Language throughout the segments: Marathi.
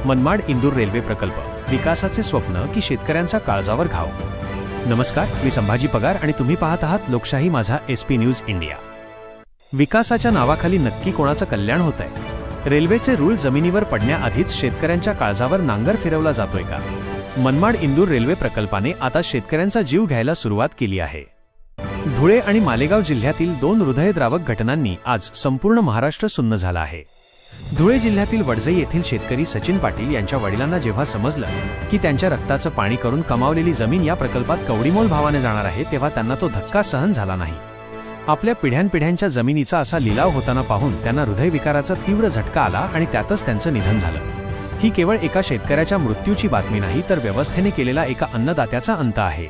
मनमाड इंदूर रेल्वे प्रकल्प, विकासाचे स्वप्न की शेतकऱ्यांचा काळजावर घाव. नमस्कार, मी संभाजी पगार आणि तुम्ही पाहत आहात लोकशाही माझा SP न्यूज इंडिया. विकासाच्या नावाखाली नक्की कोणाचं कल्याण होतंय? रेल्वेचे रूळ जमिनीवर पडण्याआधीच शेतकऱ्यांच्या काळजावर नांगर फिरवला जातोय का? मनमाड इंदूर रेल्वे प्रकल्पाने आता शेतकऱ्यांचा जीव घ्यायला सुरुवात केली आहे. धुळे आणि मालेगाव जिल्ह्यातील 2 हृदयद्रावक घटनांनी आज संपूर्ण महाराष्ट्र सुन्न झाला आहे. धुळे जिल्ह्यातील वडजे येथील शेतकरी सचिन पाटील यांच्या वडिलांना जेव्हा समजलं की त्यांच्या रक्ताचं पाणी करून कमावलेली जमीन या प्रकल्पात कवडीमोल भावाने जाणार आहे, तेव्हा त्यांना तो धक्का सहन झाला नाही. आपल्या पिढ्यानपिढ्यांच्या जमिनीचा असा लिलाव होताना पाहून त्यांना हृदयविकाराचा तीव्र झटका आला आणि त्यातच त्यांचं निधन झालं. ही केवळ एका शेतकऱ्याच्या मृत्यूची बातमी नाही, तर व्यवस्थेने केलेला एका अन्नदात्याचा अंत आहे.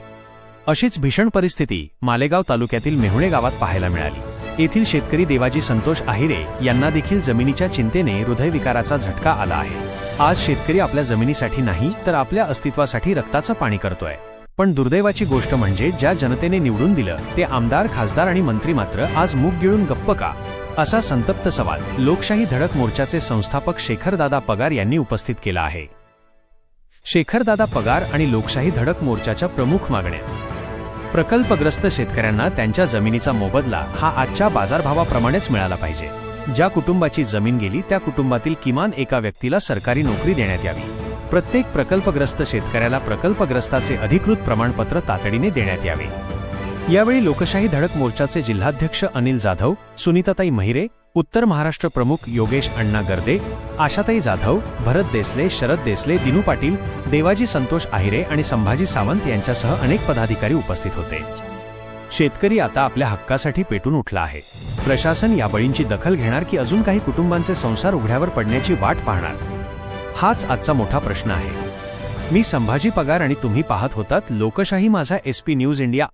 अशीच भीषण परिस्थिती मालेगाव तालुक्यातील मेहुणे गावात पाहायला मिळाली. येथील शेतकरी देवाजी संतोष आहिरे यांना देखील जमिनीच्या चिंतेने हृदयविकाराचा झटका आला आहे. आज शेतकरी आपल्या जमिनीसाठी नाही, तर आपल्या अस्तित्वासाठी रक्ताचं पाणी करतोय. पण दुर्दैवाची गोष्ट म्हणजे ज्या जनतेने निवडून दिलं ते आमदार, खासदार आणि मंत्री मात्र आज मूग गिळून गप्प का? असा संतप्त सवाल लोकशाही धडक मोर्चाचे संस्थापक शेखरदादा पगार यांनी उपस्थित केला आहे. शेखरदादा पगार आणि लोकशाही धडक मोर्चाच्या प्रमुख मागण्या: प्रकल्पग्रस्त शेतकऱ्यांना त्यांच्या जमिनीचा मोबदला हा आजच्या बाजारभावाप्रमाणेच मिळाला पाहिजे. ज्या कुटुंबाची जमीन गेली त्या कुटुंबातील किमान एका व्यक्तीला सरकारी नोकरी देण्यात यावी. प्रत्येक प्रकल्पग्रस्त शेतकऱ्याला प्रकल्पग्रस्ताचे अधिकृत प्रमाणपत्र तातडीने देण्यात यावे. यावेळी लोकशाही धडक मोर्चाचे जिल्हाध्यक्ष अनिल जाधव, सुनीताताई महिरे, उत्तर महाराष्ट्र प्रमुख योगेश अण्णा गर्दे, आशाताई जाधव, भरत देसले, शरद देसले, दिनू पाटील, देवाजी संतोष आहिरे आणि संभाजी सावंत यांच्यासह अनेक पदाधिकारी उपस्थित होते. शेतकरी आता आपल्या हक्कासाठी पेटून उठला आहे. प्रशासन या बळींची दखल घेणार की अजून काही कुटुंबांचे संसार उघड्यावर पडण्याची वाट पाहणार? हाच आजचा मोठा प्रश्न आहे. मी संभाजी पगार आणि तुम्ही पाहत होतात लोकशाही माझा SP न्यूज इंडिया.